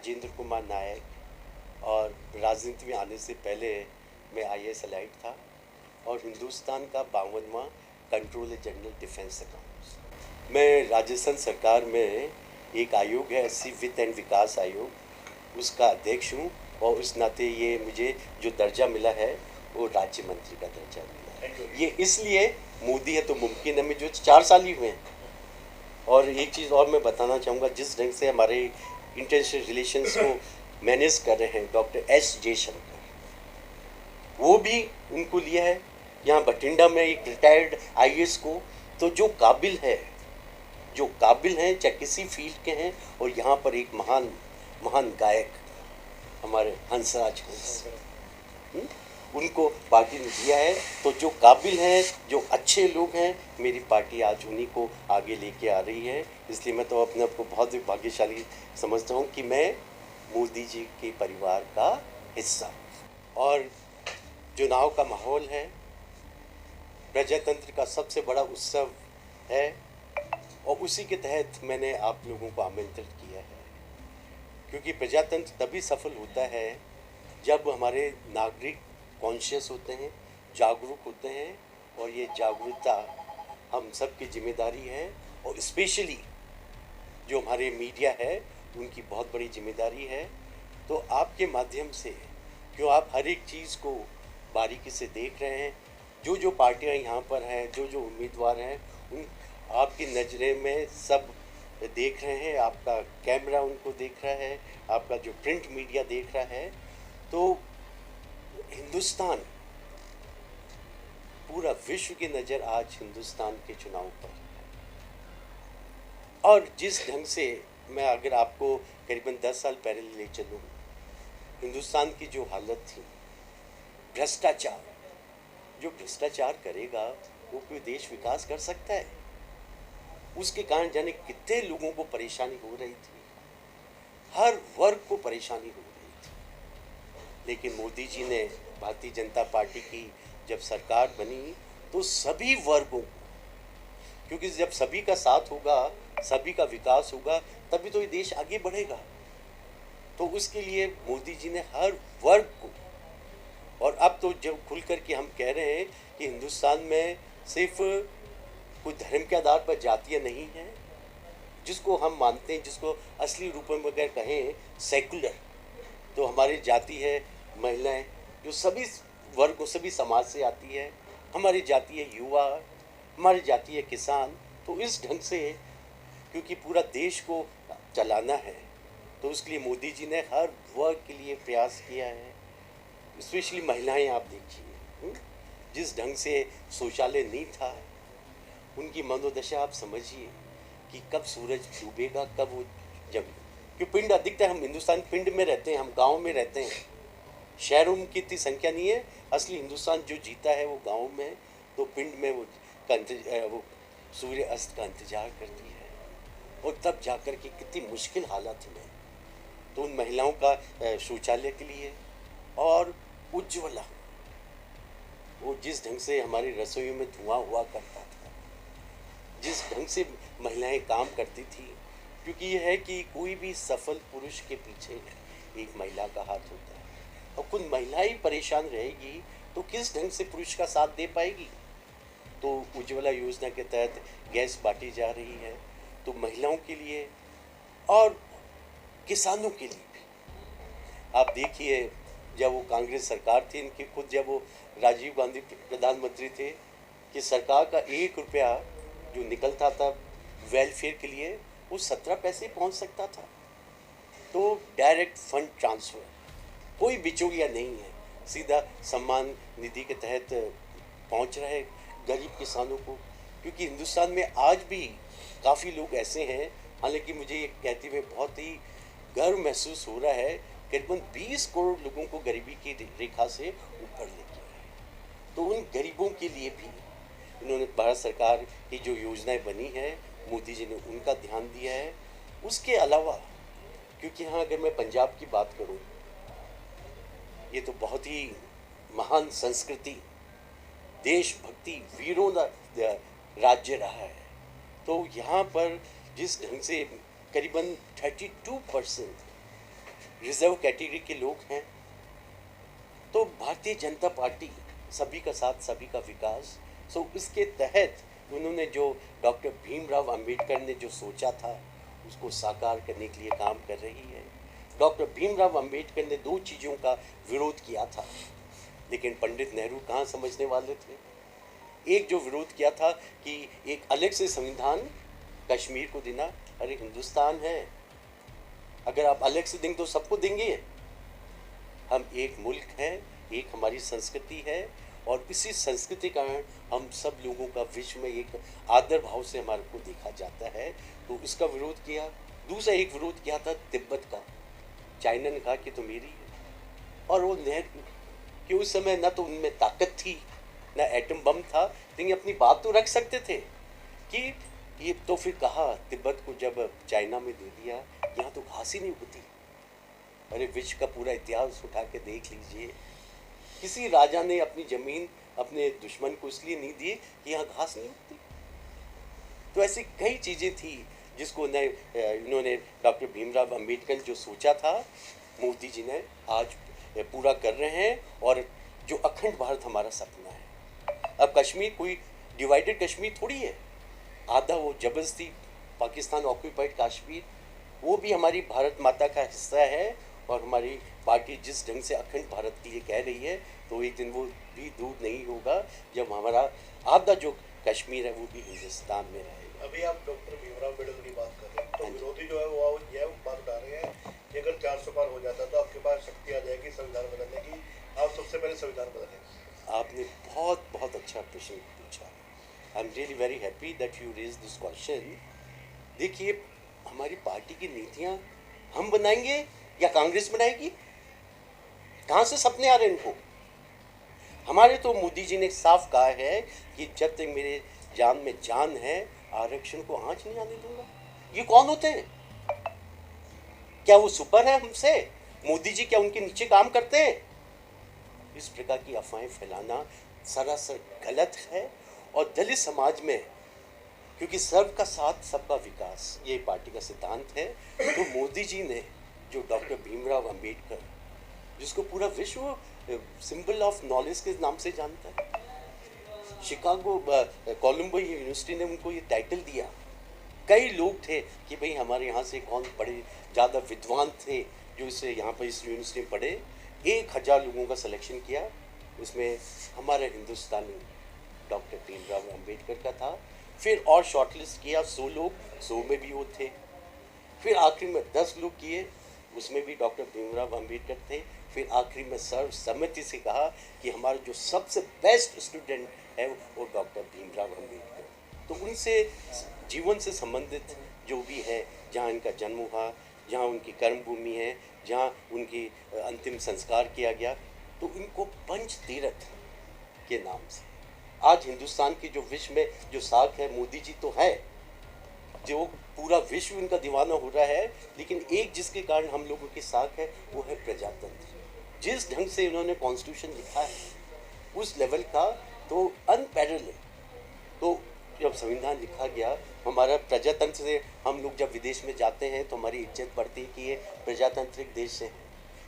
राजेंद्र कुमार नायक और राजनीति में आने से पहले मैं IAS एलाइड था और हिंदुस्तान का 52वां कंट्रोलर जनरल डिफेंस अकाउंट्स। मैं राजस्थान सरकार में एक आयोग है SC वित्त एंड विकास आयोग, उसका अध्यक्ष हूँ और उस नाते ये मुझे जो दर्जा मिला है वो राज्य मंत्री का दर्जा मिला है। ये इसलिए मोदी है तो मुमकिन है, मुझे 4 साल ही हुए हैं। और एक चीज़ और मैं बताना चाहूँगा, जिस ढंग से हमारे इंटरनेशनल रिलेशंस को मैनेज कर रहे हैं डॉक्टर S जयशंकर, वो भी उनको लिया है यहाँ बठिंडा में एक रिटायर्ड IAS को। तो जो काबिल हैं चाहे किसी फील्ड के हैं, और यहाँ पर एक महान गायक हमारे हंसराज हंस, उनको पार्टी ने दिया है। तो जो काबिल हैं, जो अच्छे लोग हैं, मेरी पार्टी आज उन्हीं को आगे लेके आ रही है। इसलिए मैं तो अपने आप को बहुत ही भाग्यशाली समझता हूँ कि मैं मोदी जी के परिवार का हिस्सा। और चुनाव का माहौल है, प्रजातंत्र का सबसे बड़ा उत्सव है और उसी के तहत मैंने आप लोगों को आमंत्रित किया है, क्योंकि प्रजातंत्र तभी सफल होता है जब हमारे नागरिक कॉन्शियस होते हैं, जागरूक होते हैं, और ये जागरूकता हम सबकी जिम्मेदारी है। और स्पेशली जो हमारे मीडिया है उनकी बहुत बड़ी जिम्मेदारी है। तो आपके माध्यम से क्यों आप हर एक चीज़ को बारीकी से देख रहे हैं, जो पार्टियां यहाँ पर हैं, जो उम्मीदवार हैं, उन आपकी नज़रें में सब देख रहे हैं, आपका कैमरा उनको देख रहा है, आपका जो प्रिंट मीडिया देख रहा है। तो हिंदुस्तान, पूरा विश्व की नज़र आज हिंदुस्तान के चुनाव पर है। और जिस ढंग से मैं अगर आपको करीबन 10 साल पहले ले चलूँ, हिंदुस्तान की जो हालत थी, भ्रष्टाचार, जो भ्रष्टाचार करेगा वो कोई देश विकास कर सकता है? उसके कारण जाने कितने लोगों को परेशानी हो रही थी, हर वर्ग को परेशानी हो रही थी। लेकिन मोदी जी ने, भारतीय जनता पार्टी की जब सरकार बनी तो सभी वर्गों को, क्योंकि जब सभी का साथ होगा, सभी का विकास होगा, तभी तो ये देश आगे बढ़ेगा। तो उसके लिए मोदी जी ने हर वर्ग को, और अब तो जब खुल कर के हम कह रहे हैं कि हिंदुस्तान में सिर्फ कोई धर्म के आधार पर जातियाँ नहीं हैं, जिसको हम मानते हैं, जिसको असली रूप में अगर कहें सेकुलर, तो हमारी जाति है महिलाएं, जो सभी वर्गों, सभी समाज से आती है। हमारी जाति है युवा, हमारी जाति है किसान। तो इस ढंग से क्योंकि पूरा देश को चलाना है, तो उसके लिए मोदी जी ने हर वर्ग के लिए प्रयास किया है। स्पेशली महिलाएं आप देखिए, जिस ढंग से शौचालय नहीं था, उनकी मनोदशा आप समझिए कि कब सूरज डूबेगा, कब वो जब, क्योंकि पिंड अधिकतर, हम हिंदुस्तान पिंड में रहते हैं, हम गांव में रहते हैं, शहरों की इतनी संख्या नहीं है। असली हिंदुस्तान जो जीता है वो गांव में, तो पिंड में वो सूर्य अस्त का इंतजार करती है, और तब जाकर के कितनी मुश्किल हालत में, तो उन महिलाओं का शौचालय के लिए। और उज्ज्वला, वो जिस ढंग से हमारी रसोइयों में धुआं हुआ करता था, जिस ढंग से महिलाएं काम करती थी, क्योंकि ये है कि कोई भी सफल पुरुष के पीछे एक महिला का हाथ होता है, और खुद महिला ही परेशान रहेगी तो किस ढंग से पुरुष का साथ दे पाएगी। तो उज्ज्वला योजना के तहत गैस बांटी जा रही है, तो महिलाओं के लिए और किसानों के लिए भी। आप देखिए, जब वो कांग्रेस सरकार थी इनकी, खुद जब वो राजीव गांधी प्रधानमंत्री थे, कि सरकार का 1 रुपया जो निकलता था वेलफेयर के लिए, वो 17 पैसे पहुंच सकता था। तो डायरेक्ट फंड ट्रांसफ़र, कोई बिचौलिया नहीं है, सीधा सम्मान निधि के तहत पहुंच रहा है गरीब किसानों को। क्योंकि हिंदुस्तान में आज भी काफ़ी लोग ऐसे हैं, हालांकि मुझे ये कहते हुए बहुत ही गर्व महसूस हो रहा है, करीबन 20 करोड़ लोगों को गरीबी की रेखा से ऊपर लेके आए। तो उन गरीबों के लिए भी इन्होंने, भारत सरकार की जो योजनाएं बनी है, मोदी जी ने उनका ध्यान दिया है। उसके अलावा, क्योंकि हाँ, अगर मैं पंजाब की बात करूँ, ये तो बहुत ही महान संस्कृति, देशभक्ति, वीरों का राज्य रहा है। तो यहाँ पर जिस ढंग से करीबन 32% रिजर्व कैटेगरी के लोग हैं। तो भारतीय जनता पार्टी सभी का साथ सभी का विकास, सो इसके तहत उन्होंने जो डॉक्टर भीमराव अंबेडकर ने जो सोचा था उसको साकार करने के लिए काम कर रही है। डॉक्टर भीमराव अंबेडकर ने दो चीज़ों का विरोध किया था, लेकिन पंडित नेहरू कहाँ समझने वाले थे। एक जो विरोध किया था कि एक अलग से संविधान कश्मीर को देना, अरे हिंदुस्तान है, अगर आप अलग से देंगे तो सबको देंगे। हम एक मुल्क हैं, एक हमारी संस्कृति है, और इसी संस्कृति का हम सब लोगों का विश्व में एक आदर भाव से हमारे को देखा जाता है, तो इसका विरोध किया। दूसरा एक विरोध किया था तिब्बत का। चाइना ने कहा कि तो मेरी है, और वो नेहरू कि उस समय ना तो उनमें ताकत थी ना एटम बम था, लेकिन अपनी बात तो रख सकते थे कि ये तो फिर कहा तिब्बत को जब चाइना में दे दिया, यहाँ तो घास ही नहीं उगती। अरे विश्व का पूरा इतिहास उठा के देख लीजिए, किसी राजा ने अपनी जमीन अपने दुश्मन को इसलिए नहीं दी कि यहाँ घास नहीं उगती। तो ऐसी कई चीज़ें थी जिसको इन्होंने डॉक्टर भीमराव अंबेडकर जो सोचा था, मोदी जी ने आज पूरा कर रहे हैं, और जो अखंड भारत हमारा सपना है। अब कश्मीर कोई डिवाइडेड कश्मीर थोड़ी है, आधा वो जबरदस्ती पाकिस्तान ऑक्यूपाइड कश्मीर, वो भी हमारी भारत माता का हिस्सा है। और हमारी पार्टी जिस ढंग से अखंड भारत के लिए कह रही है, तो एक दिन वो भी दूर नहीं होगा जब हमारा आधा जो कश्मीर है वो भी हिंदुस्तान में रहेगा। अभी आप डॉक्टर भीमराव अम्बेडकर की बात कर रहे हैं, तो विरोधी जो है वो यह बात उठा रहे हैं कि अगर 400 पार हो जाता तो आपके पास शक्ति आ जाएगी संविधान बदलने की, आप सबसे पहले संविधान बदलें। आपने बहुत बहुत अच्छा प्रश्न पूछा। I am really very happy that you raise this question. देखिए, हमारी पार्टी की नीतियाँ हम बनाएंगे या कांग्रेस बनाएगी? कहाँ से सपने आ रहे हैं इनको? हमारे तो मोदी जी ने साफ कहा है कि जब तक मेरे जान में जान है, आरक्षण को आंच नहीं आने दूंगा। ये कौन होते हैं? क्या वो सुपर है हमसे? मोदी जी क्या उनके नीचे काम करते हैं? इस प्रकार की अफवाहें फैलाना सरासर गलत है। और दलित समाज में, क्योंकि सबका साथ सबका विकास ये पार्टी का सिद्धांत है, तो मोदी जी ने जो डॉक्टर भीमराव अंबेडकर, जिसको पूरा विश्व सिंबल ऑफ नॉलेज के नाम से जानता है, शिकागो कोलंबो यूनिवर्सिटी ने उनको ये टाइटल दिया। कई लोग थे कि भाई हमारे यहाँ से कौन बड़े ज़्यादा विद्वान थे जो इसे यहाँ पर इस यूनिवर्सिटी में पढ़े। 1000 लोगों का सिलेक्शन किया, उसमें हमारे हिंदुस्तानी डॉक्टर भीमराव अंबेडकर का था। फिर और शॉर्टलिस्ट किया 100 लोग, 100 में भी वो थे। फिर आखिरी में 10 लोग किए, उसमें भी डॉक्टर भीमराव अंबेडकर थे। फिर आखिरी में सर्वसम्मति से कहा कि हमारा जो सबसे बेस्ट स्टूडेंट है वो डॉक्टर भीमराव अंबेडकर। तो उनसे जीवन से संबंधित जो भी है, जहाँ इनका जन्म हुआ, जहाँ उनकी कर्म भूमि है, जहाँ उनकी अंतिम संस्कार किया गया, तो इनको पंच तीर्थ के नाम से आज हिंदुस्तान की जो विश्व में जो साख है, मोदी जी तो है, जो पूरा विश्व इनका दीवाना हो रहा है, लेकिन एक जिसके कारण हम लोगों की साख है वो है प्रजातंत्र। जिस ढंग से इन्होंने कॉन्स्टिट्यूशन लिखा है उस लेवल का तो अनपैरेलल। तो जब संविधान लिखा गया, हमारा प्रजातंत्र से हम लोग जब विदेश में जाते हैं तो हमारी इज्जत बढ़ती है कि ये प्रजातांत्रिक देश से हैं,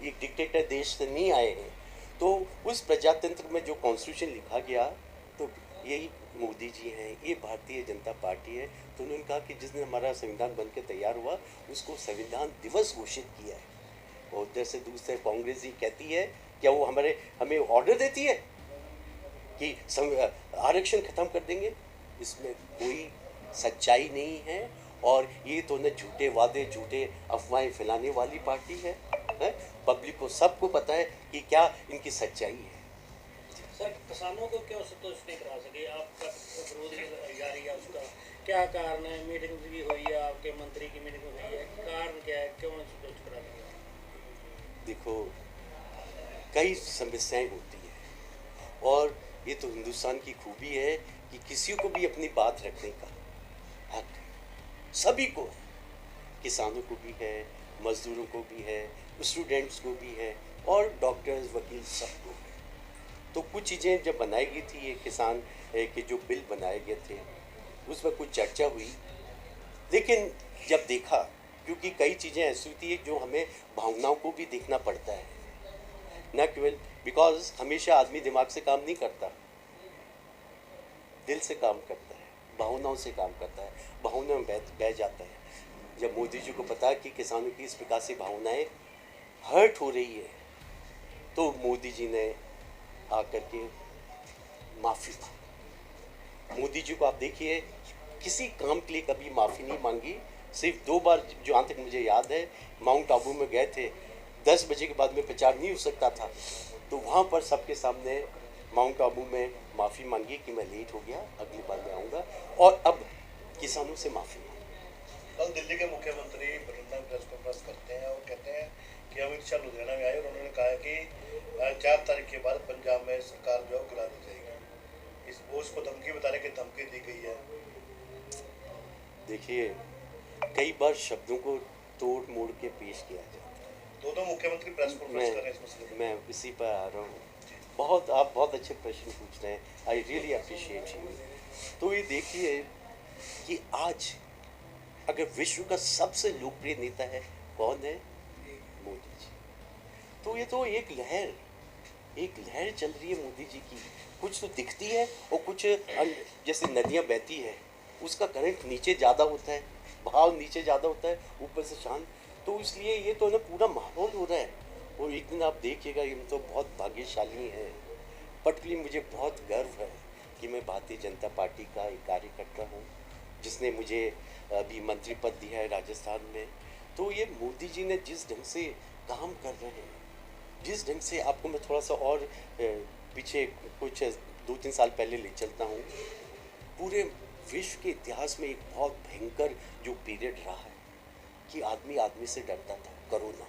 ये डिक्टेटर देश से नहीं आए हैं। तो उस प्रजातंत्र में जो कॉन्स्टिट्यूशन लिखा गया, तो यही मोदी जी हैं, ये भारतीय जनता पार्टी है। तो उन्होंने कहा कि जिस दिन हमारा संविधान बन के तैयार हुआ उसको संविधान दिवस घोषित किया है। और उधर से दूसरे कांग्रेस जी कहती है, क्या वो हमें ऑर्डर देती है कि आरक्षण खत्म कर देंगे? इसमें कोई सच्चाई नहीं है। और ये तो न झूठे वादे, झूठे अफवाहें फैलाने वाली पार्टी है? पब्लिक को सबको पता है कि क्या इनकी सच्चाई है। सर, किसानों को क्यों संतुष्ट नहीं करा सके? आपका विरोध जारी है, उसका क्या कारण है? मीटिंग भी हुई है, आपके मंत्री की मीटिंग हुई है, कारण क्या है, क्यों संतुष्ट करा सके? देखो, कई समस्याएं होती हैं, और ये तो हिंदुस्तान की खूबी है कि किसी को भी अपनी बात रखने का हक सभी को है। किसानों को भी है, मजदूरों को भी है, स्टूडेंट्स को भी है, और डॉक्टर्स, वकील, सबको है। तो कुछ चीज़ें जब बनाई गई थी, ये किसान के जो बिल बनाए गए थे उसमें कुछ चर्चा हुई, लेकिन जब देखा क्योंकि कई चीज़ें ऐसी होती है जो हमें भावनाओं को भी देखना पड़ता है, न केवल बिकॉज हमेशा आदमी दिमाग से काम नहीं करता, दिल से काम करता है, भावनाओं से काम करता है, भावनाओं में बह जाता है। जब मोदी जी को पता कि किसानों की इस प्रकार से भावनाएं हर्ट हो रही है, तो मोदी जी ने आकर के माफ़ी मांगी। मोदी जी को आप देखिए, किसी काम के लिए कभी माफ़ी नहीं मांगी। सिर्फ 2 बार, जहाँ तक मुझे याद है, माउंट आबू में गए थे, 10 बजे के बाद में प्रचार नहीं हो सकता था, तो वहाँ पर सबके सामने माउंट आबू में माफ़ी मांगी कि मैं लेट हो गया, अगली बार मैं आऊँगा, और अब किसानों से माफ़ी मांगी। कल दिल्ली के मुख्यमंत्री बठिंडा में प्रेस कॉन्फ्रेंस करते हैं और कहते हैं कि अमित शाह लुधियाना में आए और उन्होंने कहा है कि 4 तारीख के बाद पंजाब में सरकार जो है गिरा दी जाएगी। इस वो उसको धमकी बताने की धमकी दी गई है। देखिए, कई बार शब्दों को तोड़ मोड़ के पेश किया जाता है। दोनों मुख्यमंत्री प्रेस कॉन्फ्रेंस कर रहे हैं इस मसले में। मैं इसी पर आ रहा हूँ। आप बहुत अच्छे प्रश्न पूछ रहे हैं, आई रियली अप्रिशिएट यू। तो ये देखिए कि आज अगर विश्व का सबसे लोकप्रिय नेता है, कौन है? मोदी जी। तो ये तो एक लहर चल रही है मोदी जी की। कुछ तो दिखती है और कुछ जैसे नदियाँ बहती है, उसका करंट नीचे ज़्यादा होता है, भाव नीचे ज़्यादा होता है, ऊपर से शांत। तो इसलिए ये तो ना पूरा माहौल हो रहा है। और एक दिन आप देखिएगा, ये तो बहुत भाग्यशाली है। पर्टिकुलरली मुझे बहुत गर्व है कि मैं भारतीय जनता पार्टी का एक कार्यकर्ता हूँ, जिसने मुझे अभी मंत्री पद दिया है राजस्थान में। तो ये मोदी जी ने जिस ढंग से काम कर रहे हैं, जिस ढंग से, आपको मैं थोड़ा सा और पीछे कुछ 2-3 साल पहले ले चलता हूँ। पूरे विश्व के इतिहास में एक बहुत भयंकर जो पीरियड रहा है कि आदमी आदमी से डरता था, कोरोना।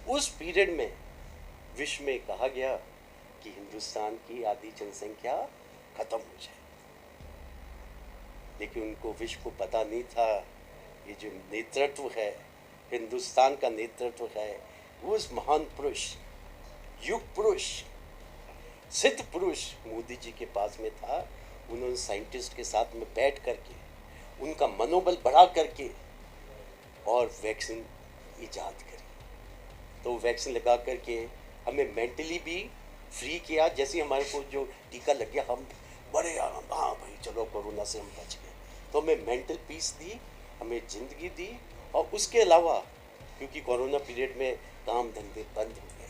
उस पीरियड में विश्व में कहा गया कि हिंदुस्तान की आधी जनसंख्या खत्म हो जाए, लेकिन उनको विश्व को पता नहीं था ये जो नेतृत्व है, हिंदुस्तान का नेतृत्व है, वो उस महान पुरुष, युग पुरुष, सिद्ध पुरुष मोदी जी के पास में था। उन्होंने साइंटिस्ट के साथ में बैठ करके उनका मनोबल बढ़ा करके और वैक्सीन इजाद करी। तो वैक्सीन लगा करके हमें मेंटली भी फ्री किया। जैसे हमारे को जो टीका लग गया, हम बड़े हाँ भाई चलो कोरोना से हम बच गए। तो हमें मेंटल पीस दी, हमें ज़िंदगी दी। और उसके अलावा क्योंकि कोरोना पीरियड में काम धंधे बंद हो गए,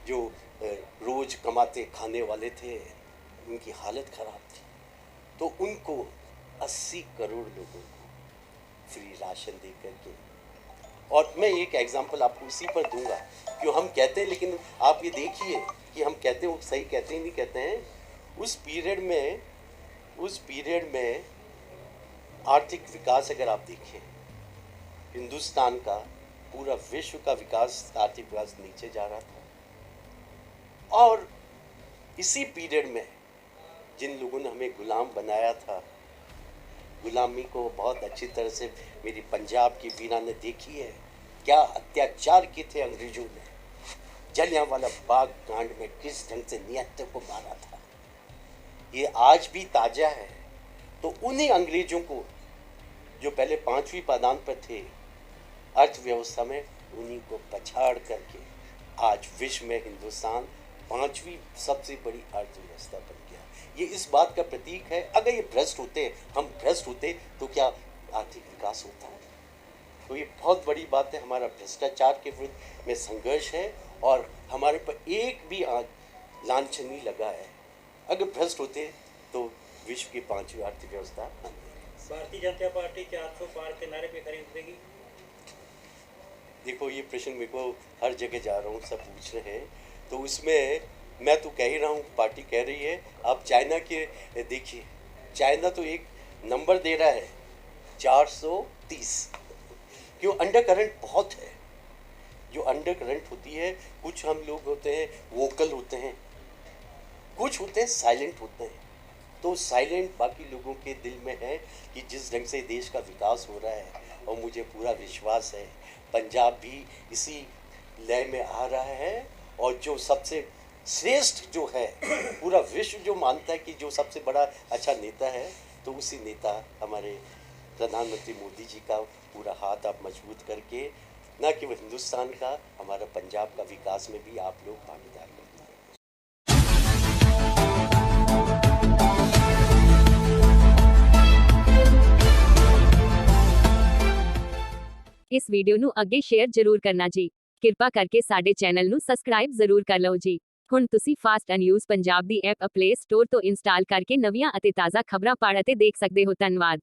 जो रोज़ कमाते खाने वाले थे उनकी हालत ख़राब थी, तो उनको 80 करोड़ लोगों को फ्री राशन दे करके। और मैं एक एग्जांपल आपको इसी पर दूंगा, क्यों हम कहते हैं, लेकिन आप ये देखिए कि हम कहते हैं वो सही कहते हैं नहीं कहते हैं। उस पीरियड में आर्थिक विकास अगर आप देखें, हिंदुस्तान का, पूरा विश्व का विकास, आर्थिक विकास नीचे जा रहा था। और इसी पीरियड में जिन लोगों ने हमें गुलाम बनाया था, गुलामी को बहुत अच्छी तरह से मेरी पंजाब की वीरा ने देखी है, क्या अत्याचार किए थे अंग्रेजों ने। जलियांवाला बाग कांड में किस ढंग से निहत्थे को मारा था, ये आज भी ताज़ा है। तो उन्हीं अंग्रेजों को जो पहले 5वीं पायदान पर थे अर्थव्यवस्था में, उन्हीं को पछाड़ करके आज विश्व में हिंदुस्तान 5वीं सबसे बड़ी अर्थव्यवस्था बन गया। ये इस बात का प्रतीक है। अगर ये भ्रष्ट होते, हम भ्रष्ट होते, तो क्या आर्थिक विकास होता है? तो ये बहुत बड़ी बात है। हमारा भ्रष्टाचार के विरुद्ध में संघर्ष है और हमारे पर एक भी लांछन नहीं लगा है। अगर भ्रष्ट होते तो विश्व की 5वीं अर्थव्यवस्था बन गई। भारतीय जनता पार्टी 400 पार के नारे पे खड़ी उतरेगी? देखो, ये प्रश्न मेरे को हर जगह जा रहा हूँ, सब पूछ रहे हैं, तो उसमें मैं तो कह ही रहा हूँ, पार्टी कह रही है। आप चाइना के देखिए, चाइना तो एक नंबर दे रहा है 430। क्यों? अंडर करंट बहुत है। जो अंडर करंट होती है, कुछ हम लोग होते हैं वोकल होते हैं, कुछ होते हैं साइलेंट होते हैं। तो साइलेंट बाकी लोगों के दिल में है कि जिस ढंग से देश का विकास हो रहा है, और मुझे पूरा विश्वास है पंजाब भी इसी लय में आ रहा है। और जो सबसे श्रेष्ठ जो है, पूरा विश्व जो मानता है कि जो सबसे बड़ा अच्छा नेता है, तो उसी नेता हमारे प्रधानमंत्री मोदी जी का पूरा हाथ आप मजबूत करके, ना केवल हिंदुस्तान का, हमारा पंजाब का विकास में भी आप लोग भागीदार करते हैं। इस वीडियो ਨੂੰ ਅੱਗੇ ਸ਼ੇਅਰ ਜ਼ਰੂਰ ਕਰਨਾ ਜੀ। ਕਿਰਪਾ ਕਰਕੇ ਸਾਡੇ ਚੈਨਲ ਨੂੰ ਸਬਸਕ੍ਰਾਈਬ ਜ਼ਰੂਰ ਕਰ ਲਓ ਜੀ। ਹੁਣ ਤੁਸੀਂ ਫਾਸਟ ਨਿਊਜ਼ ਪੰਜਾਬ ਦੀ ਐਪ ਪਲੇ ਸਟੋਰ ਤੋਂ ਇੰਸਟਾਲ ਕਰਕੇ ਨਵੀਆਂ ਅਤੇ ਤਾਜ਼ਾ ਖਬਰਾਂ ਪੜ੍ਹ ਅਤੇ ਦੇਖ ਸਕਦੇ ਹੋ। ਧੰਨਵਾਦ।